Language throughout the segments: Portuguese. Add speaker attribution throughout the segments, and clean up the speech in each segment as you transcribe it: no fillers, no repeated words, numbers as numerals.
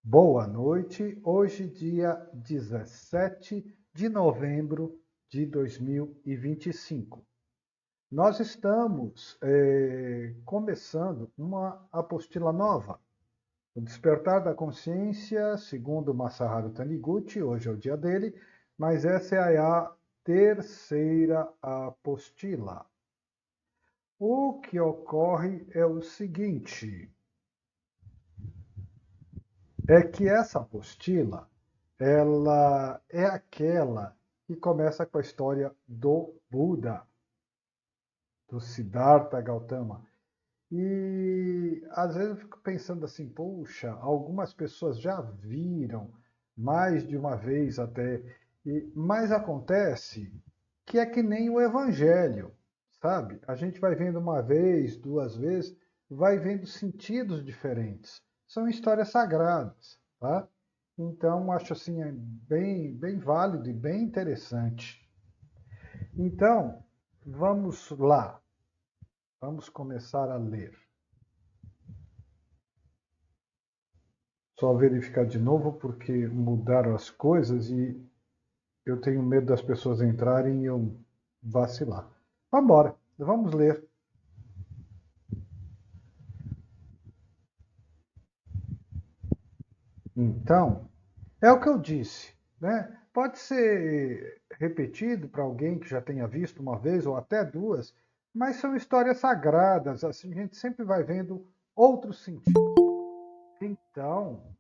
Speaker 1: Boa noite, hoje dia 17 de novembro de 2025. Nós estamos começando uma apostila nova, o Despertar da Consciência, segundo Masaharu Taniguchi, hoje é o dia dele, mas essa é a terceira apostila. O que ocorre é o seguinte, é que essa apostila, ela é aquela que começa com a história do Buda, do Siddhartha Gautama. E às vezes eu fico pensando assim, poxa, algumas pessoas já viram mais de uma vez até, mas acontece que é que nem o Evangelho, sabe? A gente vai vendo uma vez, duas vezes, vai vendo sentidos diferentes. São histórias sagradas, tá? Então acho assim bem válido e bem interessante. Então vamos lá, vamos começar a ler. Só verificar de novo porque mudaram as coisas e eu tenho medo das pessoas entrarem e eu vacilar. Vamos embora, vamos ler. Então, é o que eu disse, né? Pode ser repetido para alguém que já tenha visto uma vez ou até duas, mas são histórias sagradas, assim, a gente sempre vai vendo outros sentidos. Então,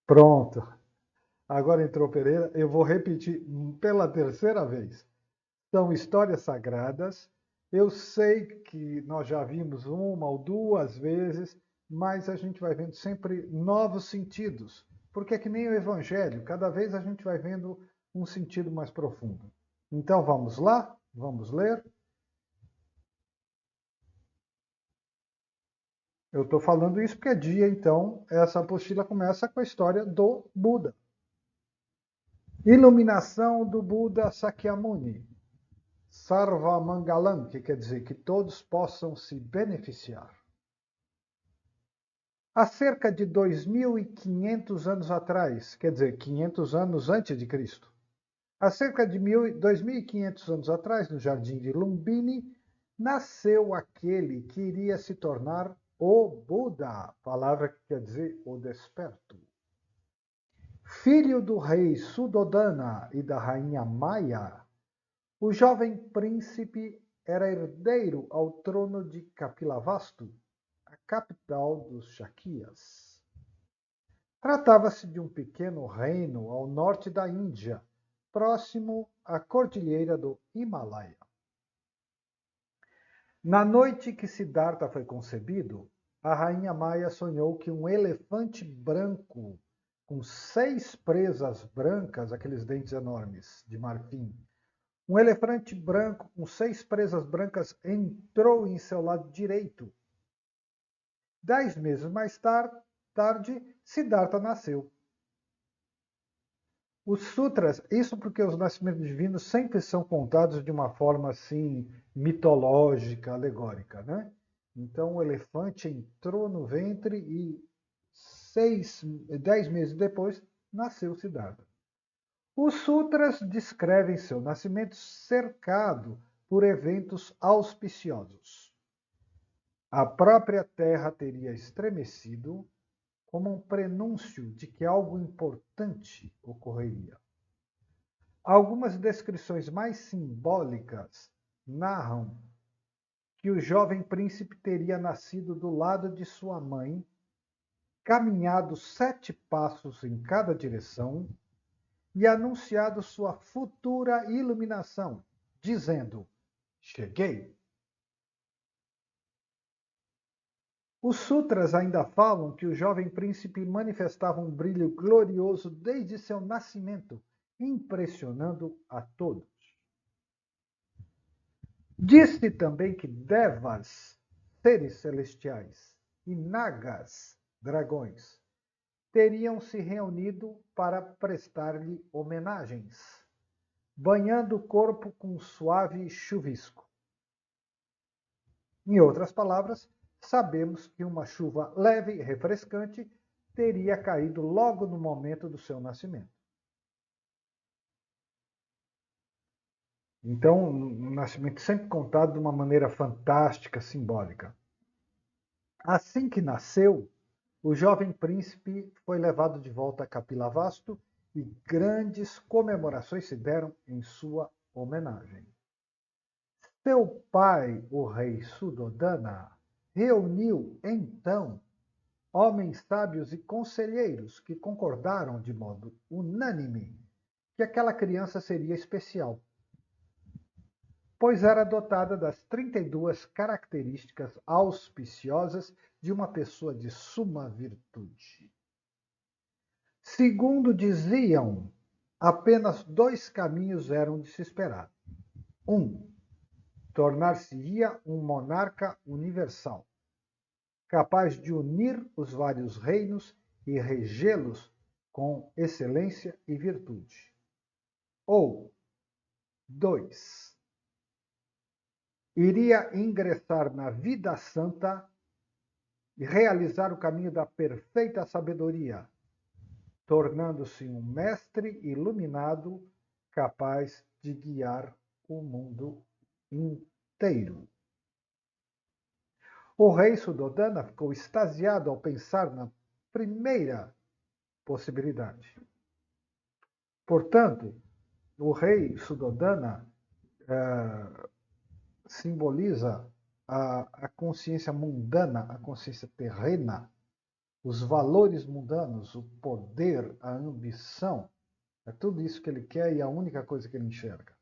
Speaker 1: pronto. Agora entrou Pereira, eu vou repetir pela terceira vez. São histórias sagradas. Eu sei que nós já vimos uma ou duas vezes, mas a gente vai vendo sempre novos sentidos, porque é que nem o Evangelho, cada vez a gente vai vendo um sentido mais profundo. Então vamos lá? Vamos ler? Eu estou falando isso porque é dia, então essa apostila começa com a história do Buda. Iluminação do Buda Sakyamuni. Sarva Mangalam, que quer dizer que todos possam se beneficiar. Há cerca de 2.500 anos atrás, quer dizer, 500 anos antes de Cristo, há cerca de 2.500 anos atrás, no jardim de Lumbini, nasceu aquele que iria se tornar o Buda, palavra que quer dizer o desperto. Filho do rei Suddhodana e da rainha Maya, o jovem príncipe era herdeiro ao trono de Kapilavastu, a capital dos Shakyas. Tratava-se de um pequeno reino ao norte da Índia, próximo à cordilheira do Himalaia. Na noite que Siddhartha foi concebido, a rainha Maya sonhou que um elefante branco, com 6 presas brancas, aqueles dentes enormes de marfim, um elefante branco com 6 presas brancas entrou em seu lado direito. 10 meses mais tarde, Siddhartha nasceu. Os sutras, isso porque os nascimentos divinos sempre são contados de uma forma assim mitológica, alegórica, né? Então o elefante entrou no ventre e 10 meses depois nasceu Siddhartha. Os sutras descrevem seu nascimento cercado por eventos auspiciosos. A própria terra teria estremecido como um prenúncio de que algo importante ocorreria. Algumas descrições mais simbólicas narram que o jovem príncipe teria nascido do lado de sua mãe, caminhado 7 passos em cada direção e anunciado sua futura iluminação, dizendo: cheguei. Os sutras ainda falam que o jovem príncipe manifestava um brilho glorioso desde seu nascimento, impressionando a todos. Diz-se também que devas, seres celestiais, e nagas, dragões, teriam se reunido para prestar-lhe homenagens, banhando o corpo com suave chuvisco. Em outras palavras, sabemos que uma chuva leve e refrescante teria caído logo no momento do seu nascimento. Então, o nascimento sempre contado de uma maneira fantástica, simbólica. Assim que nasceu, o jovem príncipe foi levado de volta a Capilavasto e grandes comemorações se deram em sua homenagem. Seu pai, o rei Suddhodana, reuniu então homens sábios e conselheiros que concordaram de modo unânime que aquela criança seria especial, pois era dotada das 32 características auspiciosas de uma pessoa de suma virtude. Segundo diziam, apenas 2 caminhos eram de se esperar. Tornar-se-ia um monarca universal, capaz de unir os vários reinos e regê-los com excelência e virtude. Ou 2. Iria ingressar na vida santa e realizar o caminho da perfeita sabedoria, tornando-se um mestre iluminado capaz de guiar o mundo inteiro. O rei Suddhodana ficou extasiado ao pensar na primeira possibilidade. Portanto, o rei Suddhodana simboliza a consciência mundana, a consciência terrena, os valores mundanos, o poder, a ambição. É tudo isso que ele quer e a única coisa que ele enxerga.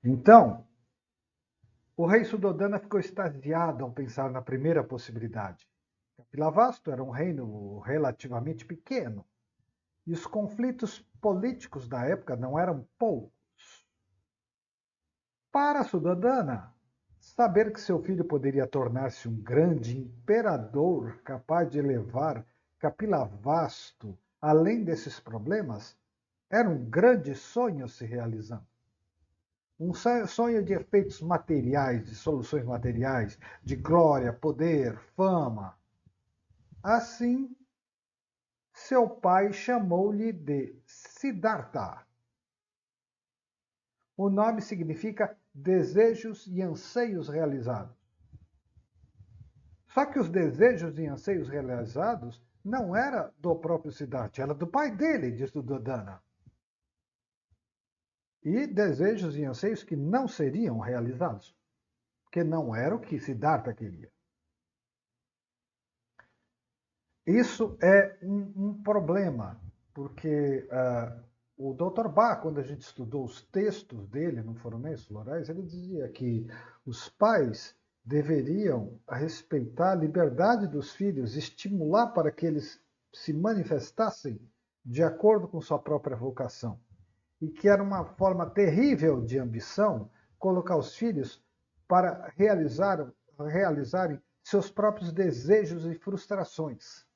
Speaker 1: Então, o rei Suddhodana ficou extasiado ao pensar na primeira possibilidade. Capilavasto era um reino relativamente pequeno, e os conflitos políticos da época não eram poucos. Para Suddhodana, saber que seu filho poderia tornar-se um grande imperador capaz de elevar Capilavasto além desses problemas era um grande sonho se realizando. Um sonho de efeitos materiais, de soluções materiais, de glória, poder, fama. Assim, seu pai chamou-lhe de Siddhartha. O nome significa desejos e anseios realizados. Só que os desejos e anseios realizados não era do próprio Siddhartha, era do pai dele, de Suddhodana. E desejos e anseios que não seriam realizados, porque não era o que Siddhartha queria. Isso é um problema, porque o Dr. Bach, quando a gente estudou os textos dele no Foramentes Florais, ele dizia que os pais deveriam respeitar a liberdade dos filhos, estimular para que eles se manifestassem de acordo com sua própria vocação. E que era uma forma terrível de ambição colocar os filhos para realizarem seus próprios desejos e frustrações.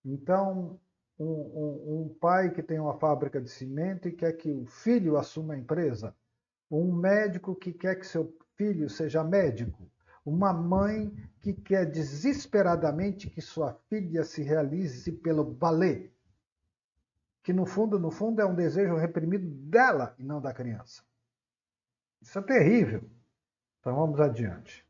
Speaker 1: Então, um pai que tem uma fábrica de cimento e quer que o filho assuma a empresa, um médico que quer que seu filho seja médico, uma mãe que quer desesperadamente que sua filha se realize pelo balé, que no fundo é um desejo reprimido dela e não da criança. Isso é terrível. Então vamos adiante.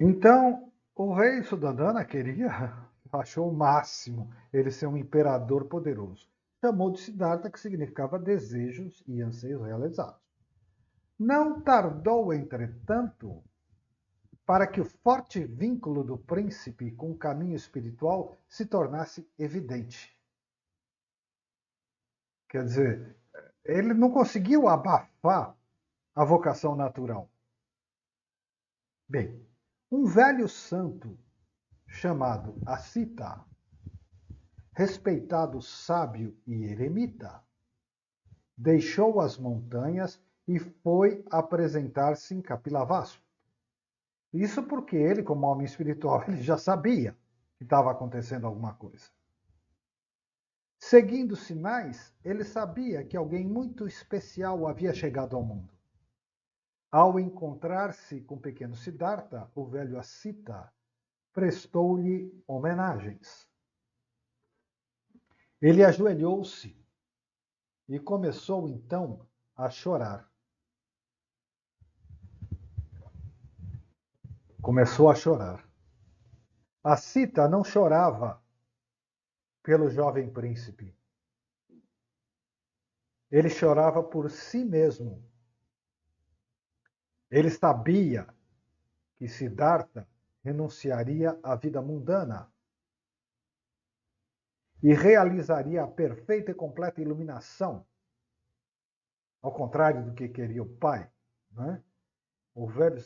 Speaker 1: Então, o rei Suddhodana achou o máximo ele ser um imperador poderoso. Chamou de Siddhartha, que significava desejos e anseios realizados. Não tardou, entretanto, para que o forte vínculo do príncipe com o caminho espiritual se tornasse evidente. Quer dizer, ele não conseguiu abafar a vocação natural. Bem, um velho santo chamado Asita, respeitado sábio e eremita, deixou as montanhas e foi apresentar-se em Kapilavastu. Isso porque ele, como homem espiritual, ele já sabia que estava acontecendo alguma coisa. Seguindo os sinais, ele sabia que alguém muito especial havia chegado ao mundo. Ao encontrar-se com o pequeno Siddhartha, o velho Asita prestou-lhe homenagens. Ele ajoelhou-se e começou então a chorar. Começou a chorar. Asita não chorava pelo jovem príncipe. Ele chorava por si mesmo. Ele sabia que Siddhartha renunciaria à vida mundana e realizaria a perfeita e completa iluminação, ao contrário do que queria o pai, né? O velho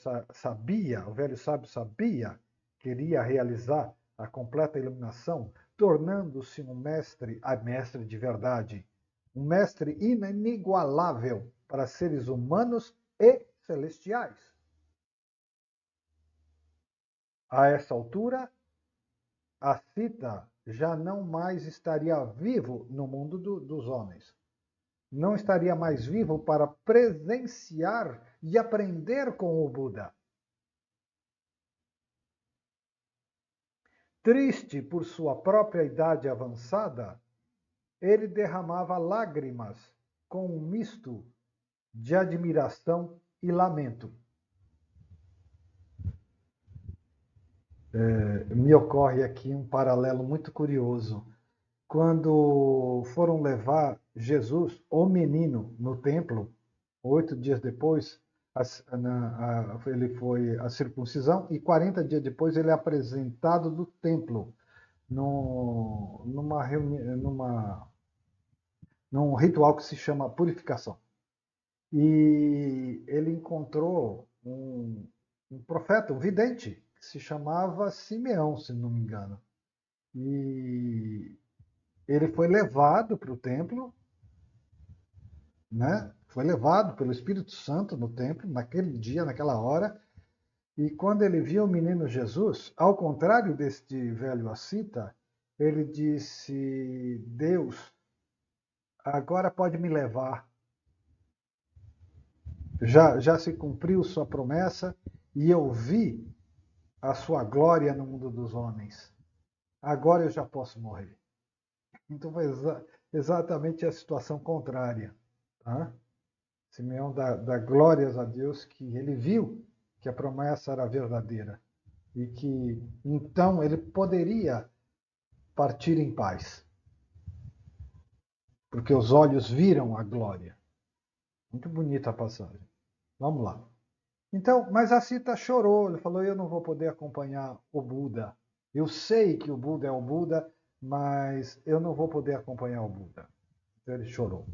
Speaker 1: sábio sabia que iria realizar a completa iluminação, tornando-se um mestre de verdade, um mestre inigualável para seres humanos e celestiais. A essa altura, Asita já não mais estaria vivo no mundo dos homens. Não estaria mais vivo para presenciar e aprender com o Buda. Triste por sua própria idade avançada, ele derramava lágrimas com um misto de admiração e lamento. Me ocorre aqui um paralelo muito curioso. Quando foram levar Jesus, o menino, no templo, 8 dias depois, ele foi a circuncisão, e 40 dias depois ele é apresentado do templo, num ritual que se chama purificação. E ele encontrou um profeta, um vidente, que se chamava Simeão, se não me engano. E ele foi levado para o templo, né? Foi levado pelo Espírito Santo no templo, naquele dia, naquela hora. E quando ele viu o menino Jesus, ao contrário deste velho Ascita, ele disse: Deus, agora pode me levar. Já se cumpriu sua promessa e eu vi a sua glória no mundo dos homens. Agora eu já posso morrer. Então foi exatamente a situação contrária. Tá? Simeão dá glórias a Deus que ele viu que a promessa era verdadeira e que então ele poderia partir em paz, porque os olhos viram a glória. Muito bonita a passagem. Vamos lá. Então, mas a Sita chorou, ele falou: eu não vou poder acompanhar o Buda. Eu sei que o Buda é o Buda, mas eu não vou poder acompanhar o Buda. Então ele chorou.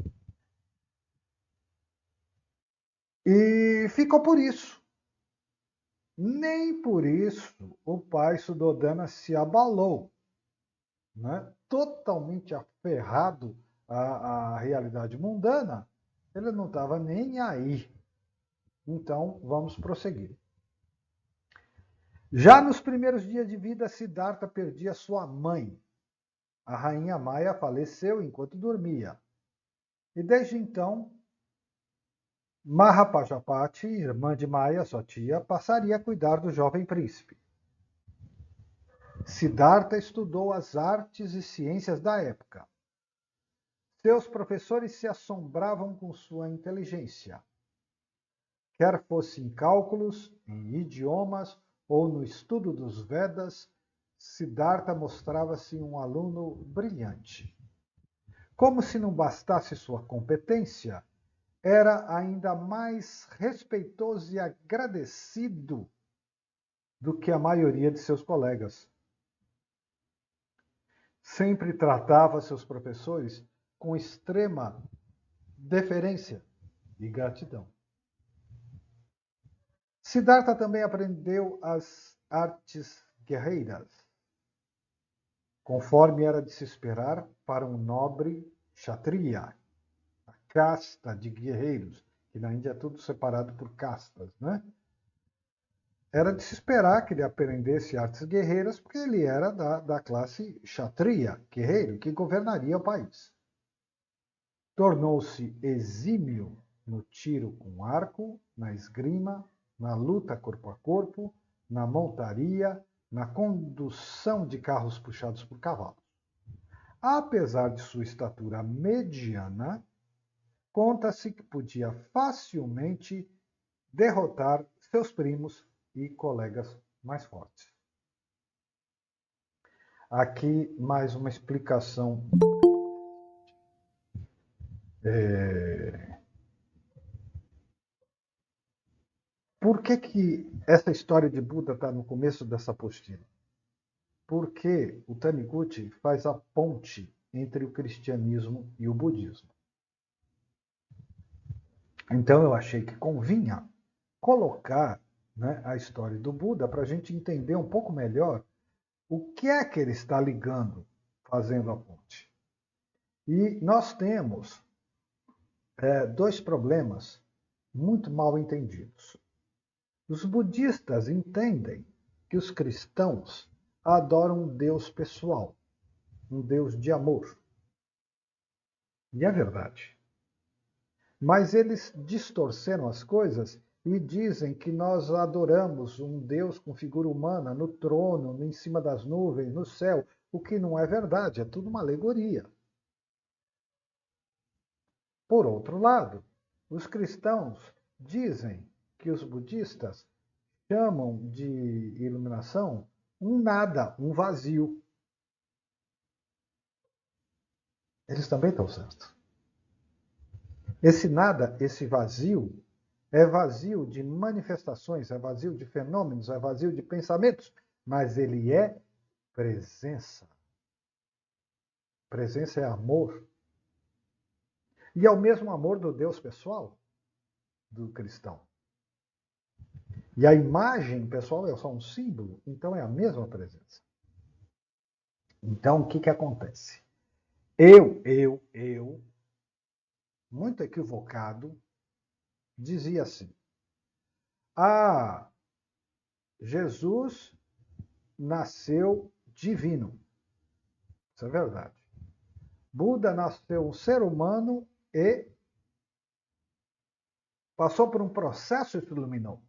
Speaker 1: E ficou por isso. Nem por isso o pai Suddhodana se abalou, né? Totalmente aferrado à realidade mundana, ele não estava nem aí. Então, vamos prosseguir. Já nos primeiros dias de vida, Siddhartha perdia sua mãe. A rainha Maya faleceu enquanto dormia. E desde então, Mahapajapati, irmã de Maya, sua tia, passaria a cuidar do jovem príncipe. Siddhartha estudou as artes e ciências da época. Seus professores se assombravam com sua inteligência. Quer fosse em cálculos, em idiomas ou no estudo dos Vedas, Siddhartha mostrava-se um aluno brilhante. Como se não bastasse sua competência, era ainda mais respeitoso e agradecido do que a maioria de seus colegas. Sempre tratava seus professores com extrema deferência e gratidão. Siddhartha também aprendeu as artes guerreiras, conforme era de se esperar para um nobre kshatriya, a casta de guerreiros, que na Índia é tudo separado por castas, né? Era de se esperar que ele aprendesse artes guerreiras, porque ele era da classe kshatriya, guerreiro, que governaria o país. Tornou-se exímio no tiro com arco, na esgrima, na luta corpo a corpo, na montaria, na condução de carros puxados por cavalos. Apesar de sua estatura mediana, conta-se que podia facilmente derrotar seus primos e colegas mais fortes. Aqui mais uma explicação. Por que essa história de Buda está no começo dessa apostila? Porque o Taniguchi faz a ponte entre o cristianismo e o budismo. Então eu achei que convinha colocar, né, a história do Buda para a gente entender um pouco melhor o que é que ele está ligando, fazendo a ponte. E nós temos dois problemas muito mal entendidos. Os budistas entendem que os cristãos adoram um Deus pessoal, um Deus de amor. E é verdade. Mas eles distorceram as coisas e dizem que nós adoramos um Deus com figura humana no trono, em cima das nuvens, no céu, o que não é verdade, é tudo uma alegoria. Por outro lado, os cristãos dizem que os budistas chamam de iluminação um nada, um vazio. Eles também estão certos. Esse nada, esse vazio, é vazio de manifestações, é vazio de fenômenos, é vazio de pensamentos, mas ele é presença. Presença é amor. E é o mesmo amor do Deus pessoal do cristão. E a imagem pessoal é só um símbolo, então é a mesma presença. Então, o que acontece? Eu, muito equivocado, dizia assim: Jesus nasceu divino. Isso é verdade. Buda nasceu um ser humano e passou por um processo e se iluminou.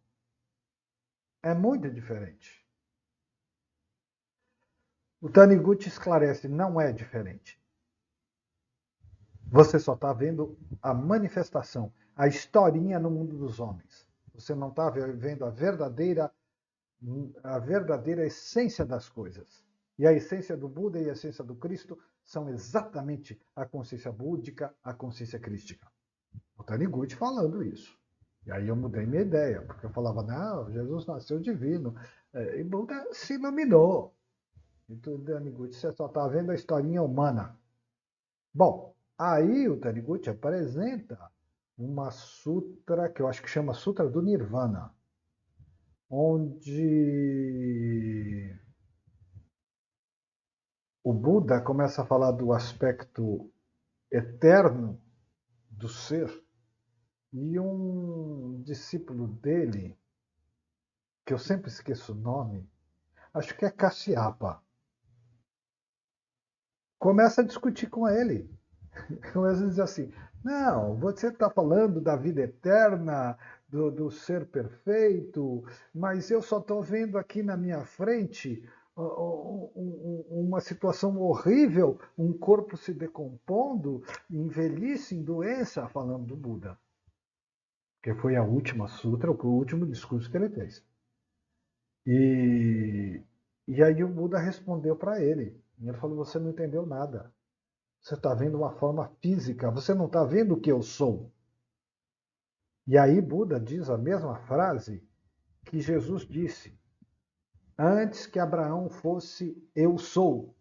Speaker 1: É muito diferente. O Taniguchi esclarece, não é diferente. Você só está vendo a manifestação, a historinha no mundo dos homens. Você não está vendo a verdadeira essência das coisas. E a essência do Buda e a essência do Cristo são exatamente a consciência búdica, a consciência crística. O Taniguchi falando isso. E aí eu mudei minha ideia, porque eu falava, não, Jesus nasceu divino, e Buda se iluminou. Então o Taniguchi, você só está vendo a historinha humana. Bom, aí o Taniguchi apresenta uma sutra que eu acho que chama Sutra do Nirvana, onde o Buda começa a falar do aspecto eterno do ser, e um discípulo dele, que eu sempre esqueço o nome, acho que é Kasyapa, começa a discutir com ele. Começa a dizer assim, não, você está falando da vida eterna, do ser perfeito, mas eu só estou vendo aqui na minha frente uma situação horrível, um corpo se decompondo, em velhice, em doença, falando do Buda. Que foi a última sutra, o último discurso que ele fez. E aí o Buda respondeu para ele. E ele falou, você não entendeu nada. Você está vendo uma forma física, você não está vendo o que eu sou. E aí Buda diz a mesma frase que Jesus disse. Antes que Abraão fosse, eu sou.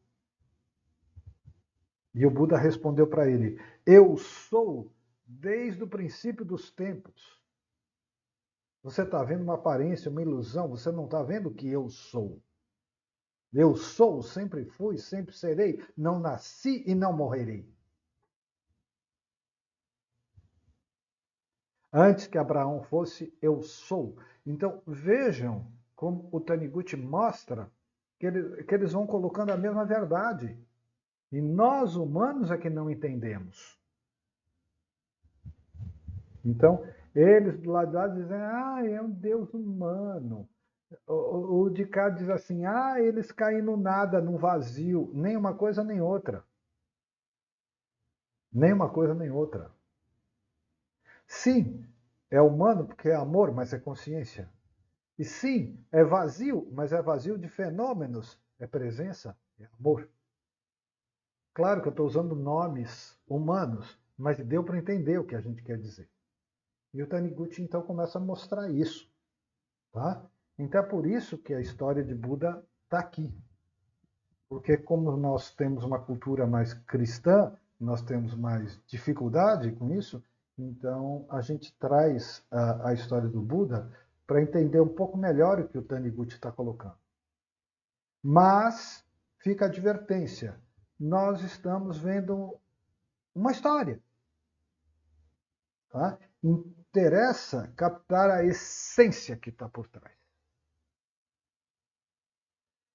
Speaker 1: E o Buda respondeu para ele, eu sou desde o princípio dos tempos. Você está vendo uma aparência, uma ilusão, você não está vendo o que eu sou. Eu sou, sempre fui, sempre serei, não nasci e não morrerei. Antes que Abraão fosse, eu sou. Então, vejam como o Taniguchi mostra que eles vão colocando a mesma verdade. E nós, humanos, é que não entendemos. Então, eles do lado de lá dizem, é um Deus humano. O de cá diz assim, eles caem no nada, no vazio. Nem uma coisa, nem outra. Nem uma coisa, nem outra. Sim, é humano porque é amor, mas é consciência. E sim, é vazio, mas é vazio de fenômenos. É presença, é amor. Claro que eu estou usando nomes humanos, mas deu para entender o que a gente quer dizer. E o Taniguchi então começa a mostrar isso. Tá? Então é por isso que a história de Buda está aqui. Porque como nós temos uma cultura mais cristã, nós temos mais dificuldade com isso, então a gente traz a história do Buda para entender um pouco melhor o que o Taniguchi está colocando. Mas fica a advertência, nós estamos vendo uma história. Tá? Interessa captar a essência que está por trás.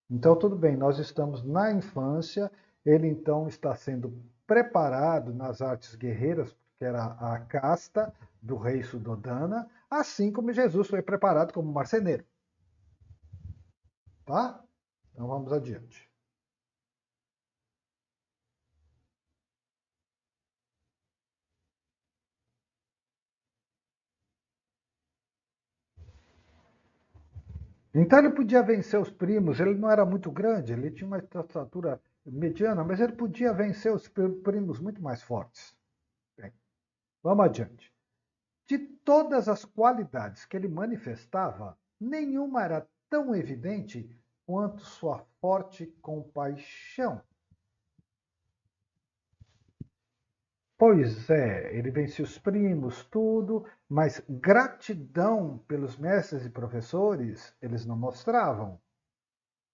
Speaker 1: Então, tudo bem, nós estamos na infância, ele então está sendo preparado nas artes guerreiras, que era a casta do rei Suddhodana, assim como Jesus foi preparado como marceneiro. Tá? Então vamos adiante. Então ele podia vencer os primos, ele não era muito grande, ele tinha uma estatura mediana, mas ele podia vencer os primos muito mais fortes. Bem, vamos adiante. De todas as qualidades que ele manifestava, nenhuma era tão evidente quanto sua forte compaixão. Pois é, ele vencia os primos, tudo, mas gratidão pelos mestres e professores eles não mostravam.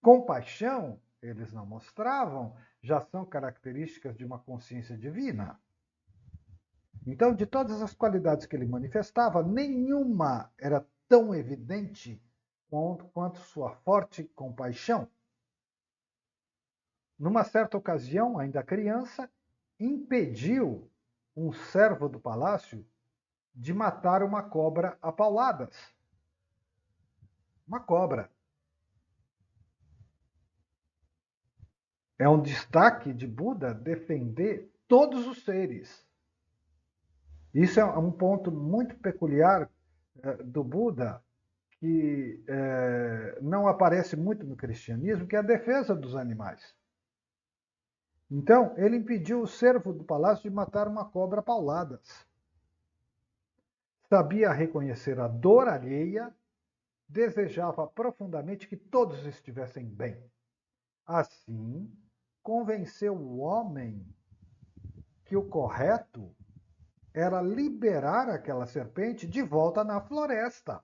Speaker 1: Compaixão eles não mostravam, já são características de uma consciência divina. Então, de todas as qualidades que ele manifestava, nenhuma era tão evidente quanto sua forte compaixão. Numa certa ocasião, ainda criança, impediu um servo do palácio de matar uma cobra a pauladas. Uma cobra. É um destaque de Buda defender todos os seres. Isso é um ponto muito peculiar do Buda, que não aparece muito no cristianismo, que é a defesa dos animais. Então, ele impediu o servo do palácio de matar uma cobra a pauladas. Sabia reconhecer a dor alheia, desejava profundamente que todos estivessem bem. Assim, convenceu o homem que o correto era liberar aquela serpente de volta na floresta,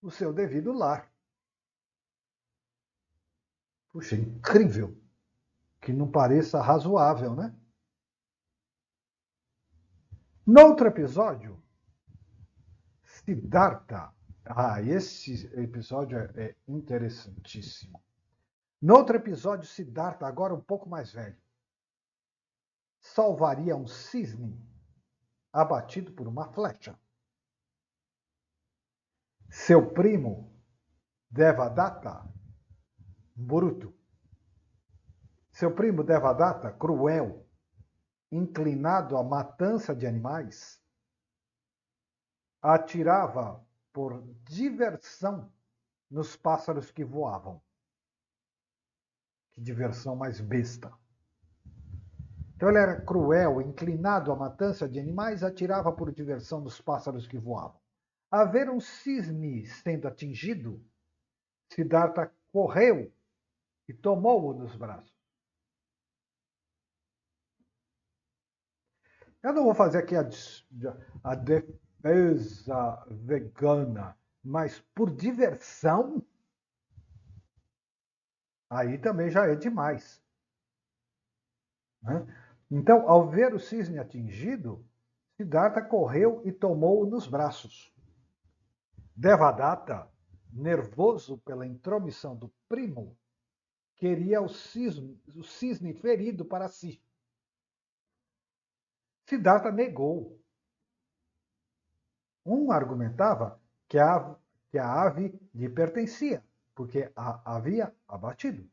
Speaker 1: o seu devido lar. Puxa, incrível! Que não pareça razoável, né? Noutro episódio, Siddhartha. Esse episódio é interessantíssimo. Noutro episódio, Siddhartha, agora um pouco mais velho, salvaria um cisne abatido por uma flecha. Seu primo, Devadatta, bruto. Seu primo Devadatta, cruel, inclinado à matança de animais, atirava por diversão nos pássaros que voavam. Que diversão mais besta. Então ele era cruel, inclinado à matança de animais, atirava por diversão nos pássaros que voavam. A ver um cisne sendo atingido, Siddhartha correu e tomou-o nos braços. Eu não vou fazer aqui a defesa vegana, mas por diversão, aí também já é demais. Né? Então, ao ver o cisne atingido, Siddhartha correu e tomou-o nos braços. Devadatta, nervoso pela intromissão do primo, queria o cisne ferido para si. Siddhartha negou. Um argumentava que a ave lhe pertencia, porque a havia abatido.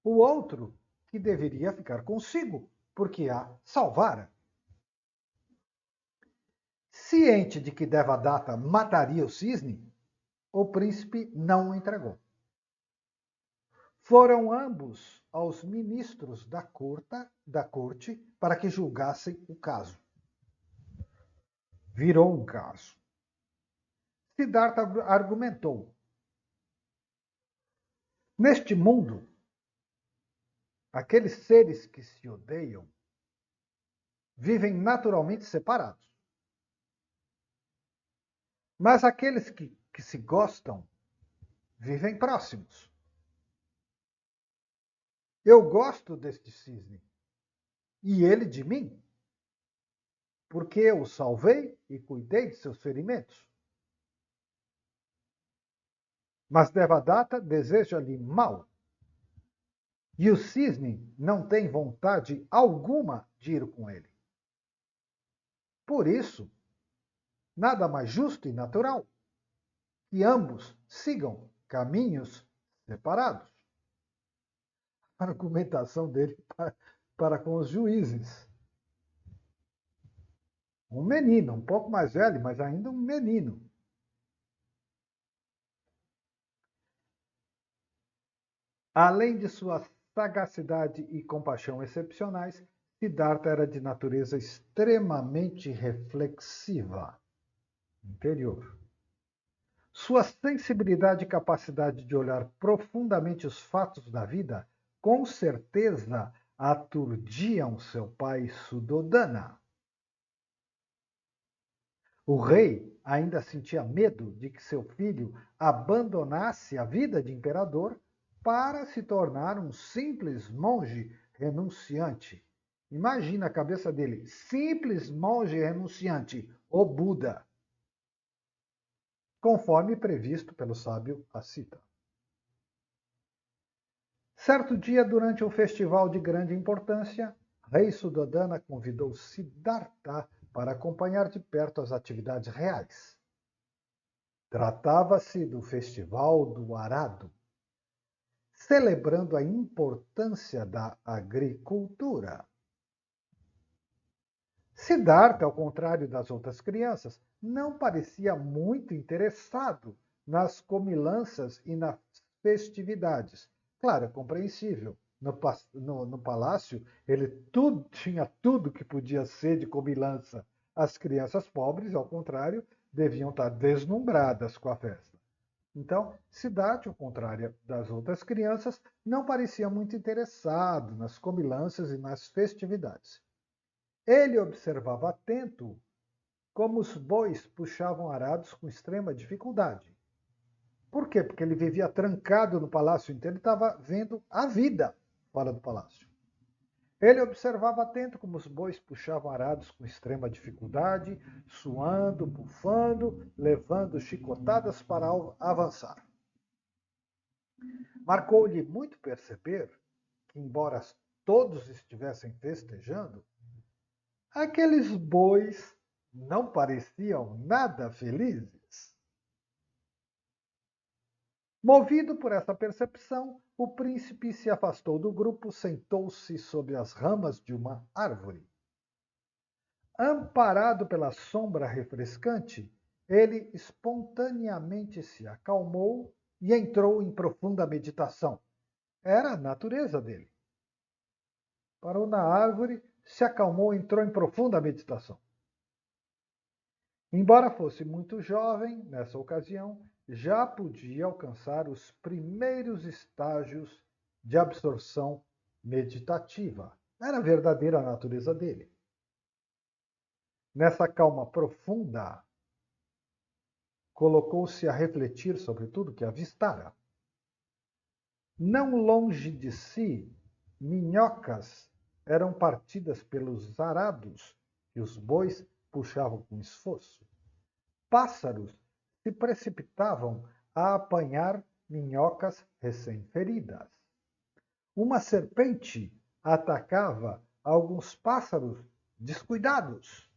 Speaker 1: O outro que deveria ficar consigo, porque a salvara. Ciente de que Devadatta mataria o cisne, o príncipe não o entregou. Foram ambos aos ministros da corte para que julgassem o caso. Virou um caso. Siddhartha argumentou: neste mundo, aqueles seres que se odeiam vivem naturalmente separados. Mas aqueles que se gostam vivem próximos. Eu gosto deste cisne e ele de mim, porque eu o salvei e cuidei de seus ferimentos. Mas Devadatta deseja-lhe mal. E o cisne não tem vontade alguma de ir com ele. Por isso, nada mais justo e natural que ambos sigam caminhos separados. A argumentação dele para com os juízes. Um menino, um pouco mais velho, mas ainda um menino. Além de sua sagacidade e compaixão excepcionais, Siddhartha era de natureza extremamente reflexiva, interior. Sua sensibilidade e capacidade de olhar profundamente os fatos da vida, com certeza aturdiam seu pai Suddhodana. O rei ainda sentia medo de que seu filho abandonasse a vida de imperador para se tornar um simples monge renunciante. Imagina a cabeça dele, simples monge renunciante, o Buda, conforme previsto pelo sábio Asita. Certo dia, durante um festival de grande importância, rei Suddhodana convidou Siddhartha para acompanhar de perto as atividades reais. Tratava-se do Festival do Arado, celebrando a importância da agricultura. Siddhartha, ao contrário das outras crianças, não parecia muito interessado nas comilanças e nas festividades. Claro, é compreensível. No palácio, ele tinha tudo que podia ser de comilança. As crianças pobres, ao contrário, deviam estar deslumbradas com a festa. Então, Siddhartha, ao contrário das outras crianças, não parecia muito interessado nas comilanças e nas festividades. Ele observava atento como os bois puxavam arados com extrema dificuldade. Por quê? Porque ele vivia trancado no palácio inteiro e estava vendo a vida fora do palácio. Ele observava atento como os bois puxavam arados com extrema dificuldade, suando, bufando, levando chicotadas para avançar. Marcou-lhe muito perceber que, embora todos estivessem festejando, aqueles bois não pareciam nada felizes. Movido por essa percepção, o príncipe se afastou do grupo, sentou-se sob as ramas de uma árvore. Amparado pela sombra refrescante, ele espontaneamente se acalmou e entrou em profunda meditação. Era a natureza dele. Parou na árvore, se acalmou e entrou em profunda meditação. Embora fosse muito jovem, nessa ocasião, já podia alcançar os primeiros estágios de absorção meditativa. Era a verdadeira natureza dele. Nessa calma profunda, colocou-se a refletir sobre tudo que avistara. Não longe de si, minhocas eram partidas pelos arados que os bois puxavam com esforço. Pássaros se precipitavam a apanhar minhocas recém-feridas. Uma serpente atacava alguns pássaros descuidados.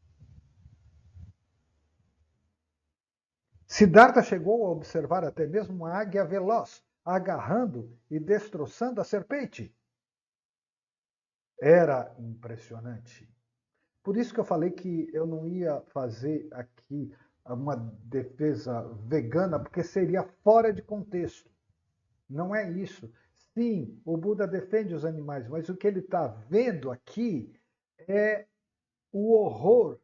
Speaker 1: Siddhartha chegou a observar até mesmo uma águia veloz, agarrando e destroçando a serpente. Era impressionante. Por isso que eu falei que eu não ia fazer aqui uma defesa vegana, porque seria fora de contexto. Não é isso. Sim, o Buda defende os animais, mas o que ele está vendo aqui é o horror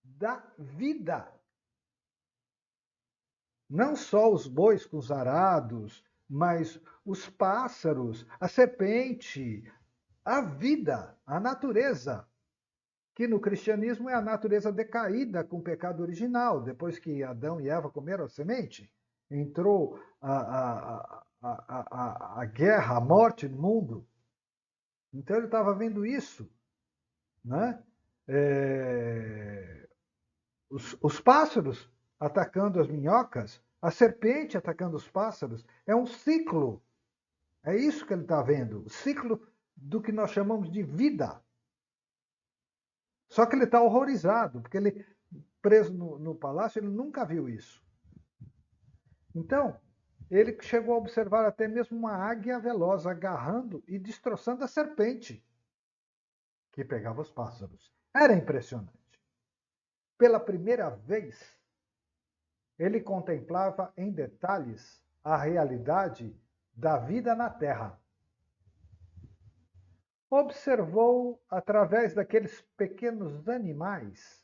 Speaker 1: da vida. Não só os bois com os arados, mas os pássaros, a serpente, a vida, a natureza, que no cristianismo é a natureza decaída com o pecado original, depois que Adão e Eva comeram a semente, entrou a guerra, a morte no mundo. Então ele estava vendo isso, né? Os pássaros atacando as minhocas, a serpente atacando os pássaros, é um ciclo. É isso que ele está vendo, o ciclo do que nós chamamos de vida. Só que ele está horrorizado, porque ele, preso no palácio, ele nunca viu isso. Então, ele chegou a observar até mesmo uma águia veloz agarrando e destroçando a serpente que pegava os pássaros. Era impressionante. Pela primeira vez, ele contemplava em detalhes a realidade da vida na Terra. Observou através daqueles pequenos animais,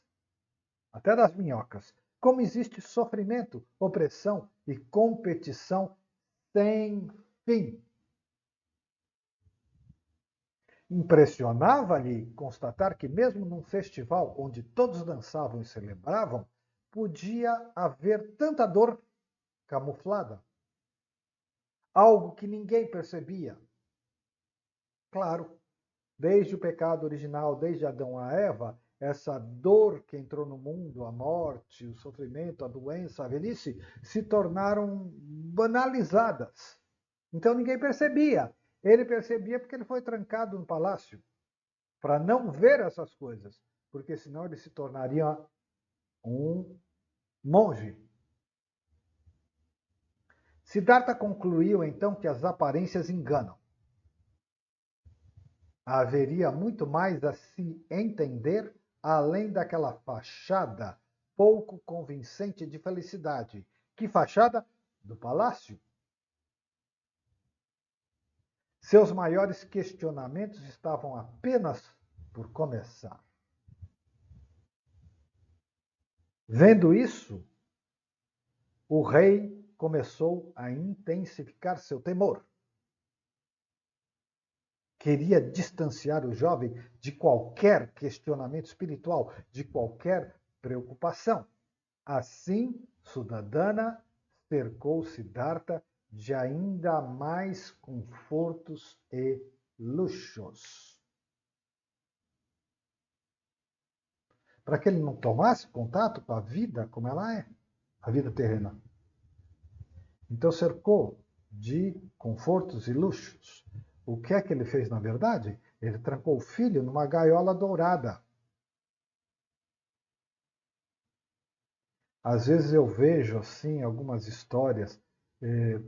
Speaker 1: até das minhocas, como existe sofrimento, opressão e competição sem fim. Impressionava-lhe constatar que, mesmo num festival onde todos dançavam e celebravam, podia haver tanta dor camuflada. Algo que ninguém percebia. Claro, desde o pecado original, desde Adão a Eva, essa dor que entrou no mundo, a morte, o sofrimento, a doença, a velhice, se tornaram banalizadas. Então ninguém percebia. Ele percebia porque ele foi trancado no palácio para não ver essas coisas, porque senão ele se tornaria um monge. Siddhartha concluiu então que as aparências enganam. Haveria muito mais a se entender além daquela fachada pouco convincente de felicidade. Que fachada? Do palácio. Seus maiores questionamentos estavam apenas por começar. Vendo isso, o rei começou a intensificar seu temor. Queria distanciar o jovem de qualquer questionamento espiritual, de qualquer preocupação. Assim, Suddhodana cercou Siddhartha de ainda mais confortos e luxos, para que ele não tomasse contato com a vida como ela é, a vida terrena. Então cercou de confortos e luxos. O que é que ele fez, na verdade? Ele trancou o filho numa gaiola dourada. Às vezes eu vejo assim algumas histórias,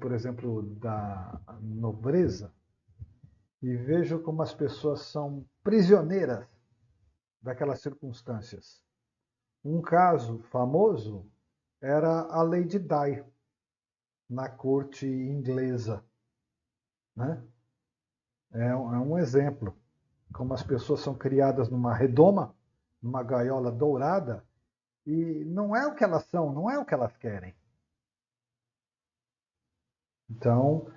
Speaker 1: por exemplo, da nobreza, e vejo como as pessoas são prisioneiras daquelas circunstâncias. Um caso famoso era a Lady Di, na corte inglesa. Né? É um exemplo. Como as pessoas são criadas numa redoma, numa gaiola dourada, e não é o que elas são, não é o que elas querem. Então,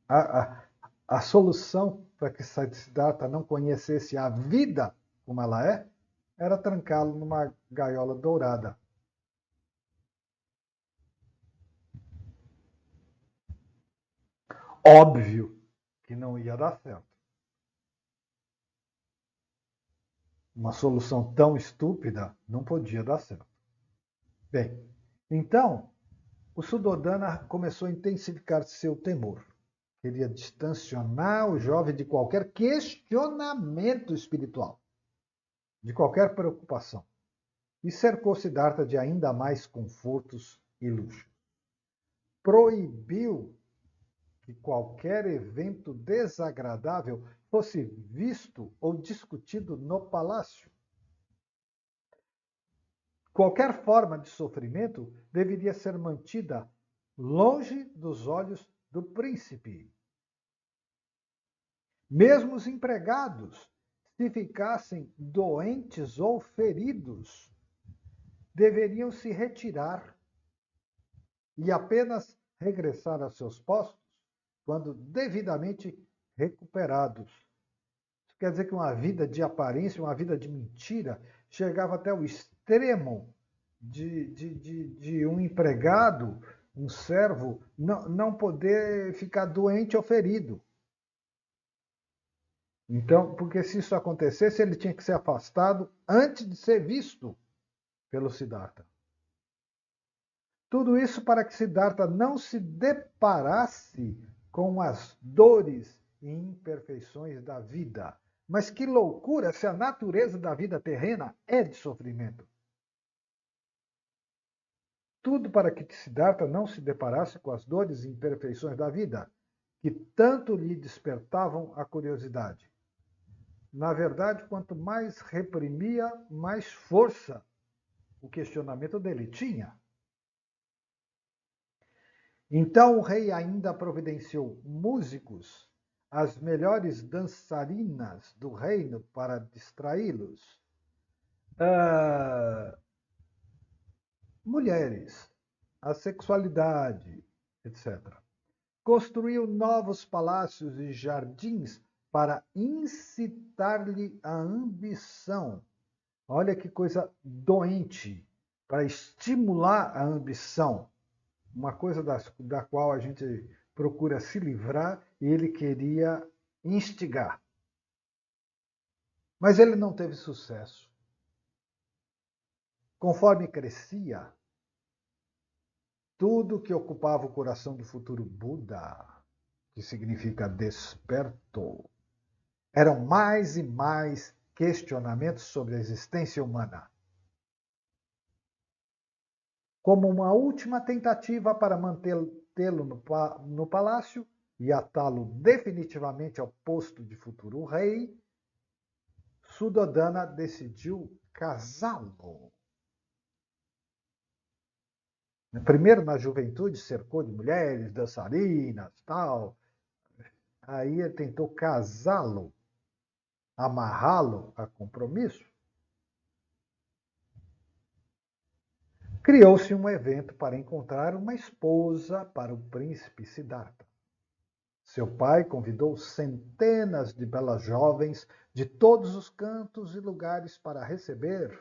Speaker 1: a, a, a solução para que Siddhartha não conhecesse a vida como ela é, era trancá-lo numa gaiola dourada. Óbvio que não ia dar certo. Uma solução tão estúpida não podia dar certo. Bem, então o Suddhodana começou a intensificar seu temor. Queria distanciar o jovem de qualquer questionamento espiritual, de qualquer preocupação, e cercou Siddhartha de ainda mais confortos e luxo. Proibiu que qualquer evento desagradável fosse visto ou discutido no palácio. Qualquer forma de sofrimento deveria ser mantida longe dos olhos do príncipe. Mesmo os empregados, se ficassem doentes ou feridos, deveriam se retirar e apenas regressar a seus postos quando devidamente recuperados. Isso quer dizer que uma vida de aparência, uma vida de mentira, chegava até o extremo de um empregado, um servo, não poder ficar doente ou ferido. Então, porque se isso acontecesse, ele tinha que ser afastado antes de ser visto pelo Siddhartha. Tudo isso para que Siddhartha não se deparasse com as dores e imperfeições da vida. Mas que loucura se a natureza da vida terrena é de sofrimento. Tudo para que Siddhartha não se deparasse com as dores e imperfeições da vida, que tanto lhe despertavam a curiosidade. Na verdade, quanto mais reprimia, mais força o questionamento dele tinha. Então o rei ainda providenciou músicos, as melhores dançarinas do reino para distraí-los, mulheres, a sexualidade, etc. Construiu novos palácios e jardins para incitar-lhe a ambição. Olha que coisa doente, para estimular a ambição. Uma coisa da qual a gente procura se livrar e ele queria instigar. Mas ele não teve sucesso. Conforme crescia, tudo que ocupava o coração do futuro Buda, que significa desperto, eram mais e mais questionamentos sobre a existência humana. Como uma última tentativa para mantê-lo no palácio e atá-lo definitivamente ao posto de futuro rei, Suddhodana decidiu casá-lo. Primeiro, na juventude, cercou de mulheres, dançarinas, tal. Aí ele tentou casá-lo, amarrá-lo a compromisso. Criou-se um evento para encontrar uma esposa para o príncipe Siddhartha. Seu pai convidou centenas de belas jovens de todos os cantos e lugares para receber,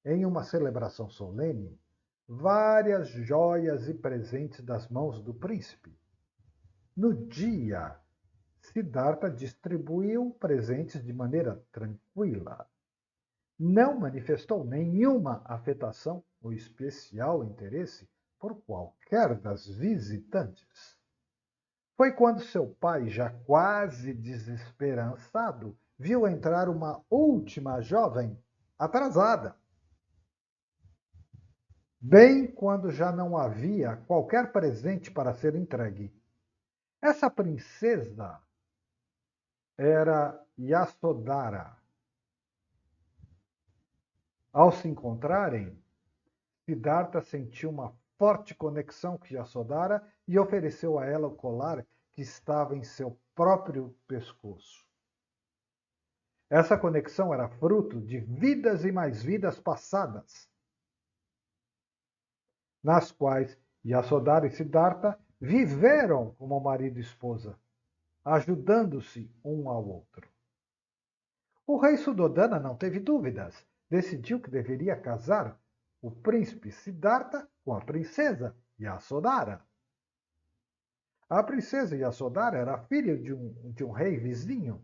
Speaker 1: em uma celebração solene, várias joias e presentes das mãos do príncipe. No dia, Siddhartha distribuiu presentes de maneira tranquila. Não manifestou nenhuma afetação ou especial interesse por qualquer das visitantes. Foi quando seu pai, já quase desesperançado, viu entrar uma última jovem atrasada. Bem quando já não havia qualquer presente para ser entregue. Essa princesa era Yasodhara. Ao se encontrarem, Siddhartha sentiu uma forte conexão com Yasodhara e ofereceu a ela o colar que estava em seu próprio pescoço. Essa conexão era fruto de vidas e mais vidas passadas, nas quais Yasodhara e Siddhartha viveram como marido e esposa, ajudando-se um ao outro. O rei Suddhodana não teve dúvidas. Decidiu que deveria casar o príncipe Siddhartha com a princesa Yasodhara. A princesa Yasodhara era filha de um rei vizinho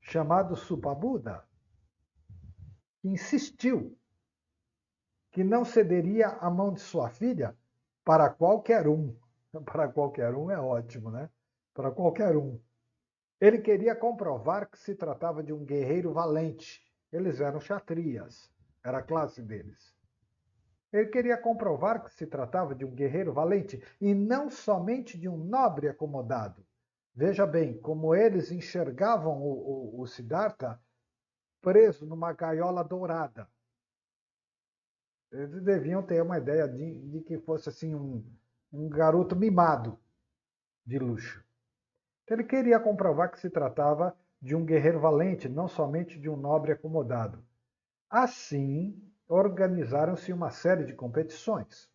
Speaker 1: chamado Supabuda. que insistiu que não cederia a mão de sua filha para qualquer um. Para qualquer um é ótimo, né? Para qualquer um. Ele queria comprovar que se tratava de um guerreiro valente. Eles eram kshatriyas, era a classe deles. Ele queria comprovar que se tratava de um guerreiro valente e não somente de um nobre acomodado. Veja bem, como eles enxergavam o Siddhartha preso numa gaiola dourada. Eles deviam ter uma ideia de que fosse assim um garoto mimado de luxo. Então, ele queria comprovar que se tratava de um guerreiro valente, não somente de um nobre acomodado. Assim, organizaram-se uma série de competições.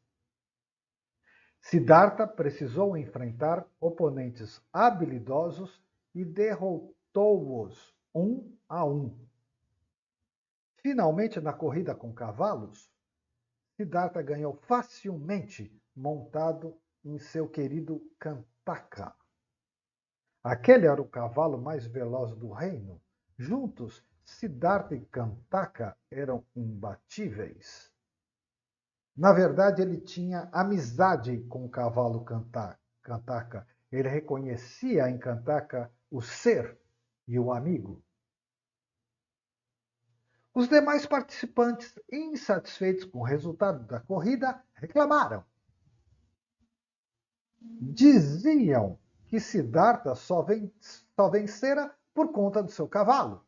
Speaker 1: Siddhartha precisou enfrentar oponentes habilidosos e derrotou-os um a um. Finalmente, na corrida com cavalos, Siddhartha ganhou facilmente montado em seu querido Kantaka. Aquele era o cavalo mais veloz do reino. Juntos, Siddhartha e Kantaka eram imbatíveis. Na verdade, ele tinha amizade com o cavalo Kantaka. Ele reconhecia em Kantaka o ser e o amigo. Os demais participantes, insatisfeitos com o resultado da corrida, reclamaram. Diziam que Siddhartha só vencera por conta do seu cavalo.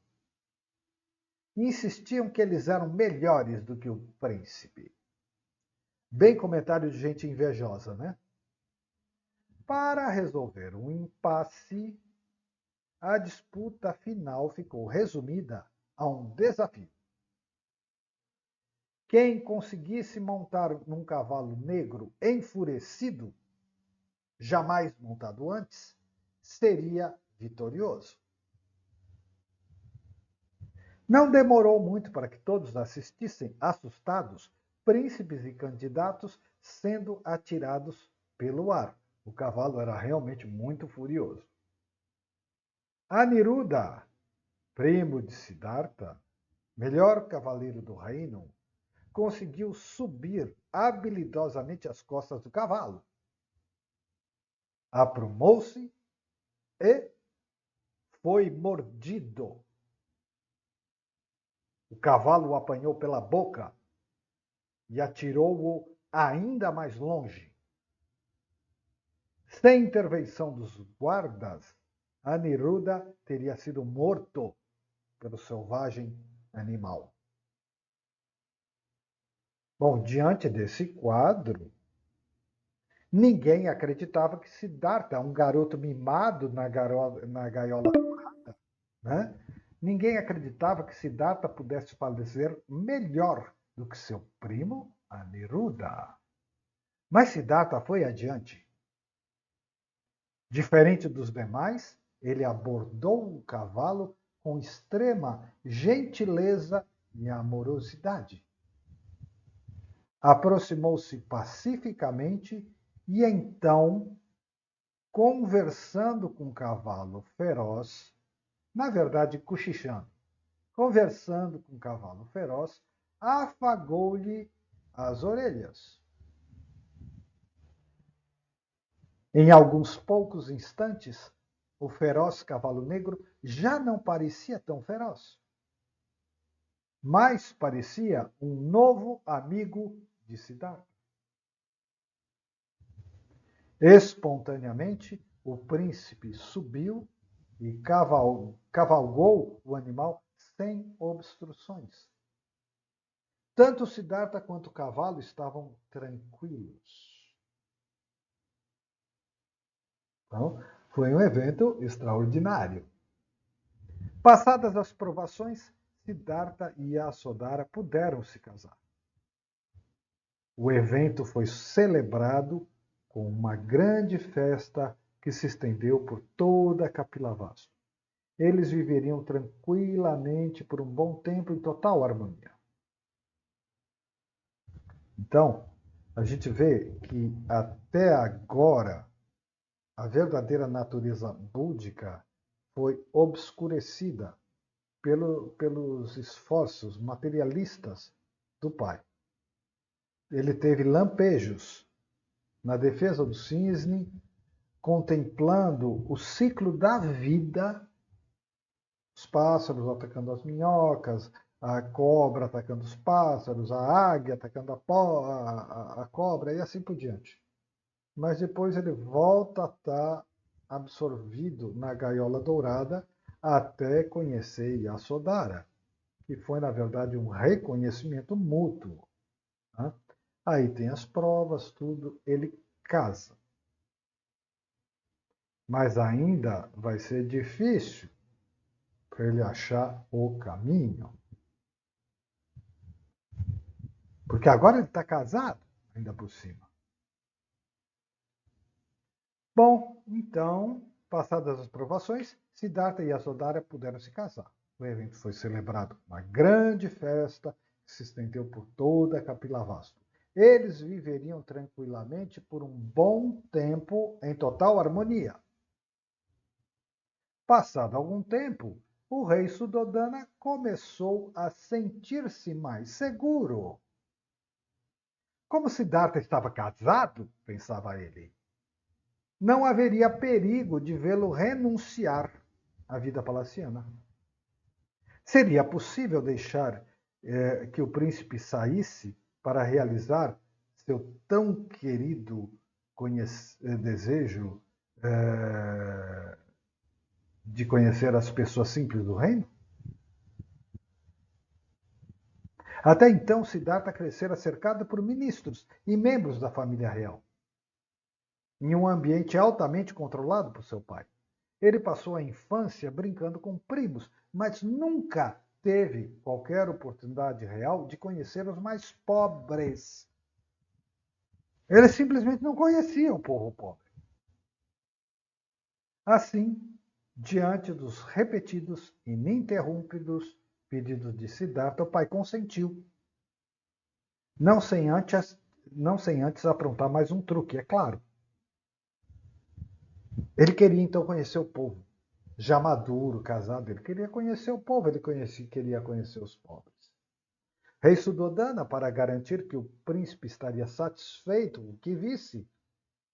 Speaker 1: Insistiam que eles eram melhores do que o príncipe. Bem comentário de gente invejosa, né? Para resolver um impasse, a disputa final ficou resumida a um desafio. Quem conseguisse montar num cavalo negro enfurecido, jamais montado antes, seria vitorioso. Não demorou muito para que todos assistissem, assustados, príncipes e candidatos sendo atirados pelo ar. O cavalo era realmente muito furioso. Aniruddha, primo de Siddhartha, melhor cavaleiro do reino, conseguiu subir habilidosamente as costas do cavalo. Aprumou-se e foi mordido. O cavalo o apanhou pela boca e atirou-o ainda mais longe. Sem intervenção dos guardas, Aniruddha teria sido morto pelo selvagem animal. Bom, diante desse quadro, ninguém acreditava que Siddhartha, um garoto mimado na gaiola, né? Ninguém acreditava que Siddhartha pudesse parecer melhor do que seu primo Aniruddha. Mas Siddhartha foi adiante. Diferente dos demais, ele abordou o cavalo com extrema gentileza e amorosidade. Aproximou-se pacificamente e então, conversando com o cavalo feroz, na verdade cochichando, conversando com o cavalo feroz, afagou-lhe as orelhas. Em alguns poucos instantes, o feroz cavalo negro já não parecia tão feroz, mas parecia um novo amigo de Siddhartha. Espontaneamente, o príncipe subiu e cavalgou o animal sem obstruções. Tanto Siddhartha quanto o cavalo estavam tranquilos. Então, foi um evento extraordinário. Passadas as provações, Siddhartha e Yasodhara puderam se casar. O evento foi celebrado com uma grande festa que se estendeu por toda Kapilavastu. Eles viveriam tranquilamente por um bom tempo em total harmonia. Então, a gente vê que até agora a verdadeira natureza búdica foi obscurecida pelos esforços materialistas do pai. Ele teve lampejos na defesa do cisne, contemplando o ciclo da vida, os pássaros atacando as minhocas, a cobra atacando os pássaros, a águia atacando a cobra e assim por diante. Mas depois ele volta a estar absorvido na gaiola dourada até conhecer Yasodhara, que foi, na verdade, um reconhecimento mútuo. Né? Aí tem as provas, tudo, ele casa. Mas ainda vai ser difícil para ele achar o caminho. Porque agora ele está casado, ainda por cima. Bom, então, passadas as provações, Siddhartha e Yasodhara puderam se casar. O evento foi celebrado com uma grande festa que se estendeu por toda Kapilavastu. Eles viveriam tranquilamente por um bom tempo em total harmonia. Passado algum tempo, o rei Suddhodana começou a sentir-se mais seguro. Como Siddhartha estava casado, pensava ele, não haveria perigo de vê-lo renunciar à vida palaciana. Seria possível deixar que o príncipe saísse para realizar seu tão querido desejo de conhecer as pessoas simples do reino? Até então, Siddhartha crescera cercado por ministros e membros da família real, em um ambiente altamente controlado por seu pai. Ele passou a infância brincando com primos, mas nunca teve qualquer oportunidade real de conhecer os mais pobres. Ele simplesmente não conhecia o povo pobre. Assim, diante dos repetidos e ininterrompidos pedidos de Siddhartha, o pai consentiu. Não sem antes aprontar mais um truque, é claro. Ele queria então conhecer o povo. Já maduro, casado, ele queria conhecer o povo, ele queria conhecer os pobres. Rei Suddhodana, para garantir que o príncipe estaria satisfeito com o que visse,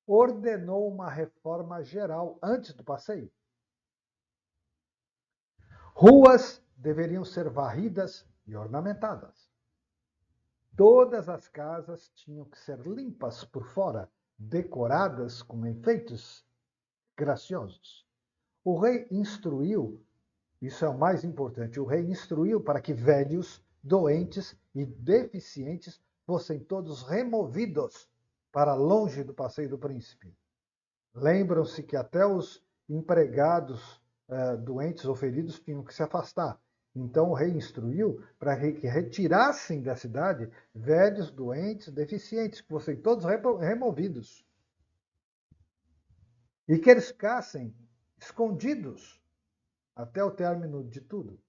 Speaker 1: ordenou uma reforma geral antes do passeio. Ruas deveriam ser varridas e ornamentadas. Todas as casas tinham que ser limpas por fora, decoradas com enfeites graciosos. O rei instruiu, isso é o mais importante, o rei instruiu para que velhos, doentes e deficientes fossem todos removidos para longe do passeio do príncipe. Lembram-se que até os empregados doentes ou feridos tinham que se afastar. Então o rei instruiu para que retirassem da cidade velhos, doentes, deficientes, que fossem todos removidos. E que eles ficassem escondidos até o término de tudo.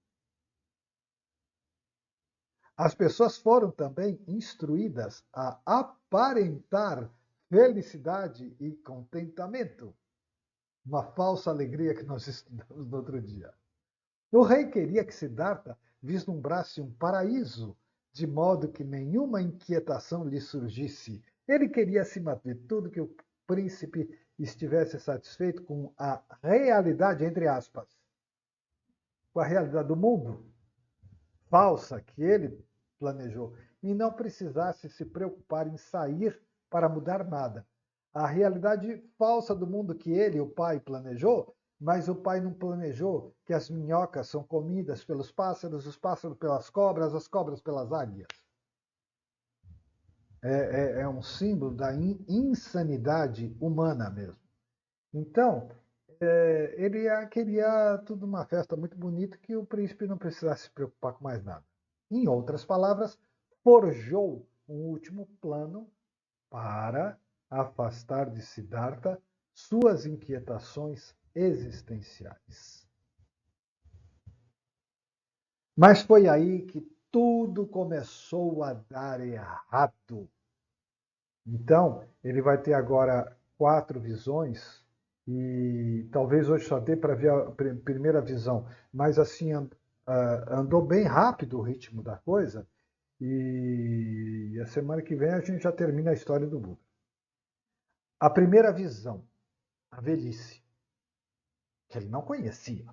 Speaker 1: As pessoas foram também instruídas a aparentar felicidade e contentamento. Uma falsa alegria que nós estudamos no outro dia. O rei queria que Siddhartha vislumbrasse um paraíso, de modo que nenhuma inquietação lhe surgisse. Ele queria, acima de tudo, que o príncipe estivesse satisfeito com a realidade, entre aspas, com a realidade do mundo falsa que ele planejou, e não precisasse se preocupar em sair para mudar nada. A realidade falsa do mundo que ele, o pai, planejou, mas o pai não planejou que as minhocas são comidas pelos pássaros, os pássaros pelas cobras, as cobras pelas águias. É um símbolo da insanidade humana mesmo. Então, ele queria tudo uma festa muito bonita que o príncipe não precisasse se preocupar com mais nada. Em outras palavras, forjou um último plano para afastar de Siddhartha suas inquietações existenciais. Mas foi aí que tudo começou a dar errado. Então, ele vai ter agora 4 visões, e talvez hoje só dê para ver a primeira visão, mas assim, andou bem rápido o ritmo da coisa, e a semana que vem a gente já termina a história do Buda. A primeira visão, a velhice, que ele não conhecia.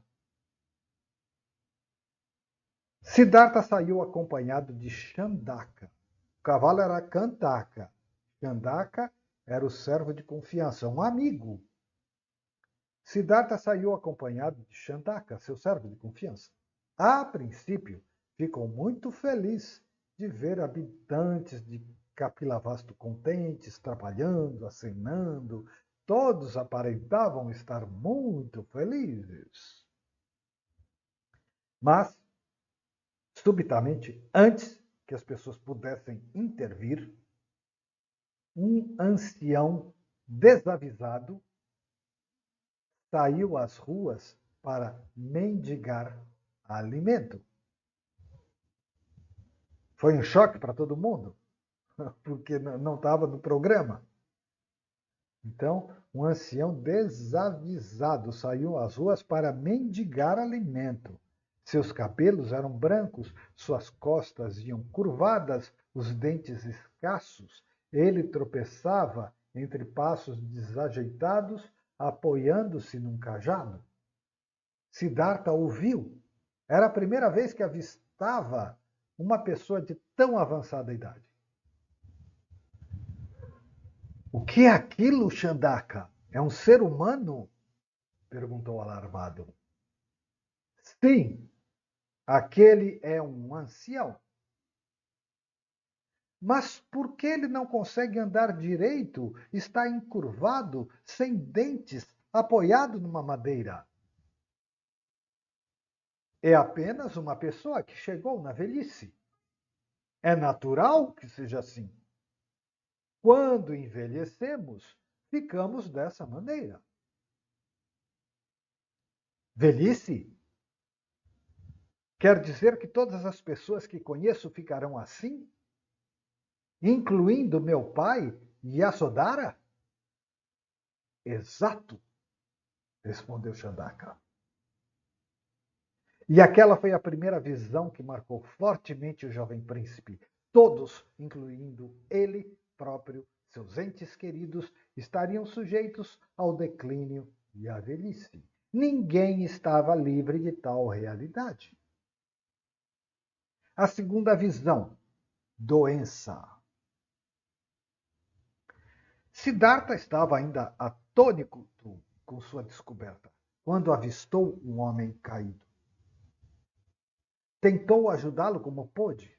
Speaker 1: Siddhartha saiu acompanhado de Chandaka. O cavalo era Kantaka. Chandaka era o servo de confiança, um amigo. Siddhartha saiu acompanhado de Chandaka, seu servo de confiança. A princípio, ficou muito feliz de ver habitantes de Kapilavastu contentes, trabalhando, acenando. Todos aparentavam estar muito felizes. Mas, subitamente, antes que as pessoas pudessem intervir, um ancião desavisado saiu às ruas para mendigar alimento. Foi um choque para todo mundo, porque não estava no programa. Então, um ancião desavisado saiu às ruas para mendigar alimento. Seus cabelos eram brancos, suas costas iam curvadas, os dentes escassos. Ele tropeçava entre passos desajeitados, apoiando-se num cajado. Siddhartha ouviu. Era a primeira vez que avistava uma pessoa de tão avançada idade. O que é aquilo, Chandaka? É um ser humano? Perguntou alarmado. Sim, aquele é um ancião. Mas por que ele não consegue andar direito? Está encurvado, sem dentes, apoiado numa madeira. É apenas uma pessoa que chegou na velhice. É natural que seja assim. Quando envelhecemos, ficamos dessa maneira. Velhice quer dizer que todas as pessoas que conheço ficarão assim? Incluindo meu pai, Yasodhara? Exato, respondeu Chandaka. E aquela foi a primeira visão que marcou fortemente o jovem príncipe. Todos, incluindo ele próprio, seus entes queridos, estariam sujeitos ao declínio e à velhice. Ninguém estava livre de tal realidade. A segunda visão, doença. Siddhartha estava ainda atônito com sua descoberta, quando avistou um homem caído. Tentou ajudá-lo como pôde,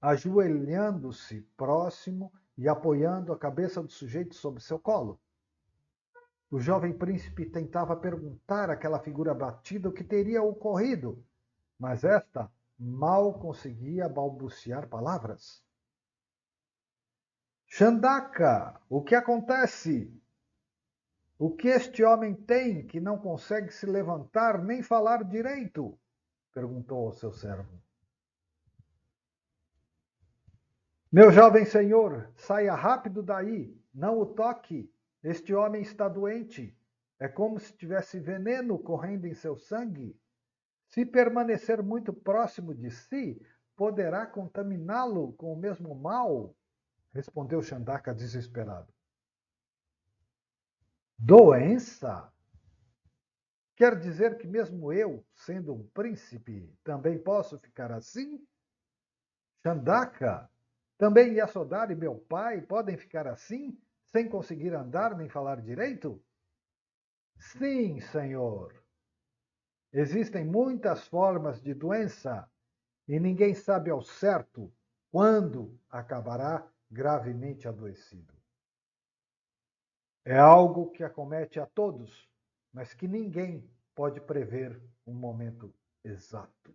Speaker 1: ajoelhando-se próximo e apoiando a cabeça do sujeito sobre seu colo. O jovem príncipe tentava perguntar àquela figura abatida o que teria ocorrido, mas esta mal conseguia balbuciar palavras. Chandaka, o que acontece? O que este homem tem que não consegue se levantar nem falar direito? Perguntou ao seu servo. Meu jovem senhor, saia rápido daí, não o toque. Este homem está doente. É como se tivesse veneno correndo em seu sangue. Se permanecer muito próximo de si, poderá contaminá-lo com o mesmo mal, respondeu Chandaka desesperado. Doença? Quer dizer que mesmo eu, sendo um príncipe, também posso ficar assim? Chandaka, também Yasodhara e meu pai podem ficar assim, sem conseguir andar nem falar direito? Sim, senhor. Existem muitas formas de doença e ninguém sabe ao certo quando acabará gravemente adoecido. É algo que acomete a todos, mas que ninguém pode prever um momento exato.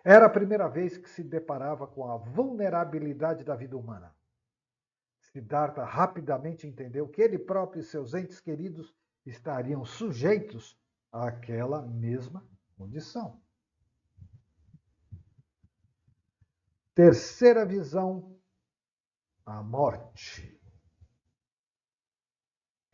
Speaker 1: Era a primeira vez que se deparava com a vulnerabilidade da vida humana. Siddhartha rapidamente entendeu que ele próprio e seus entes queridos estariam sujeitos àquela mesma condição. Terceira visão, a morte.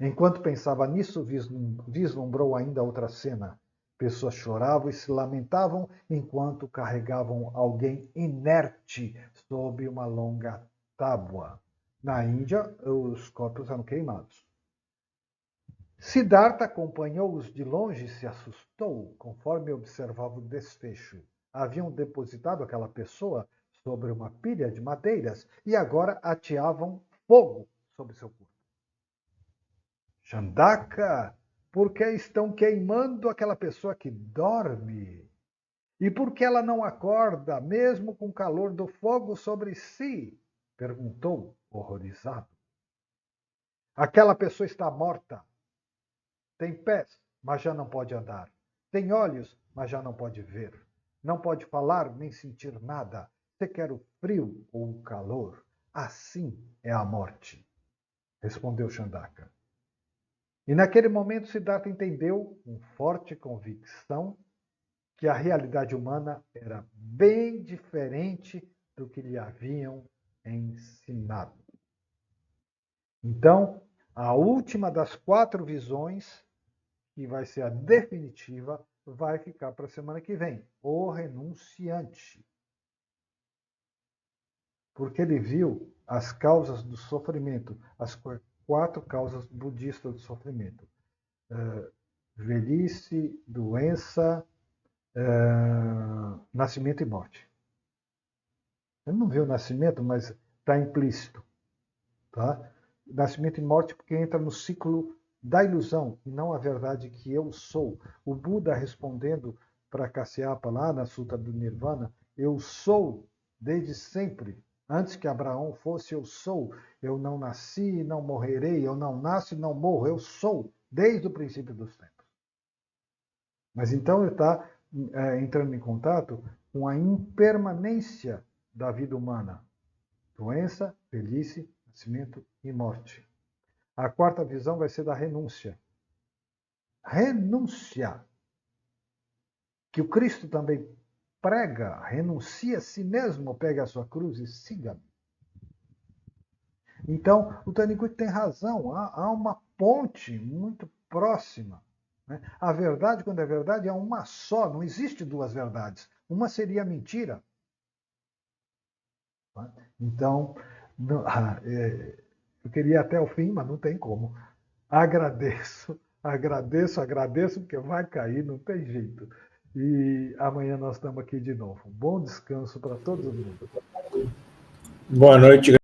Speaker 1: Enquanto pensava nisso, vislumbrou ainda outra cena. Pessoas choravam e se lamentavam enquanto carregavam alguém inerte sob uma longa tábua. Na Índia, os corpos eram queimados. Siddhartha acompanhou-os de longe e se assustou conforme observava o desfecho. Haviam depositado aquela pessoa sobre uma pilha de madeiras e agora ateavam fogo sobre seu corpo. Chandaka, por que estão queimando aquela pessoa que dorme? E por que ela não acorda, mesmo com o calor do fogo sobre si? Perguntou, horrorizado. Aquela pessoa está morta. Tem pés, mas já não pode andar. Tem olhos, mas já não pode ver. Não pode falar nem sentir nada. Você quer o frio ou o calor? Assim é a morte, respondeu Chandaka. E naquele momento Siddhartha entendeu, com forte convicção, que a realidade humana era bem diferente do que lhe haviam ensinado. Então, a última das 4 visões, que vai ser a definitiva, vai ficar para a semana que vem. O renunciante. Porque ele viu as causas do sofrimento, as 4 causas budistas do sofrimento. Velhice, doença, nascimento e morte. Ele não viu o nascimento, mas está implícito. Tá? Nascimento e morte porque entra no ciclo da ilusão e não a verdade que eu sou. O Buda respondendo para Kasyapa lá na Sutra do Nirvana, eu sou desde sempre. Antes que Abraão fosse, eu sou. Eu não nasci e não morrerei. Eu não nasço e não morro. Eu sou desde o princípio dos tempos. Mas então ele está entrando em contato com a impermanência da vida humana. Doença, velhice, nascimento e morte. A 4ª visão vai ser da renúncia. Renúncia. Que o Cristo também prega, renuncia a si mesmo, pega a sua cruz e siga-me. Então, o Taniguchi tem razão, há uma ponte muito próxima. Né? A verdade, quando é verdade, é uma só, não existe 2 verdades. Uma seria mentira. Então, eu queria ir até o fim, mas não tem como. Agradeço, porque vai cair, não tem jeito. E amanhã nós estamos aqui de novo. Bom descanso para todo mundo.
Speaker 2: Boa noite.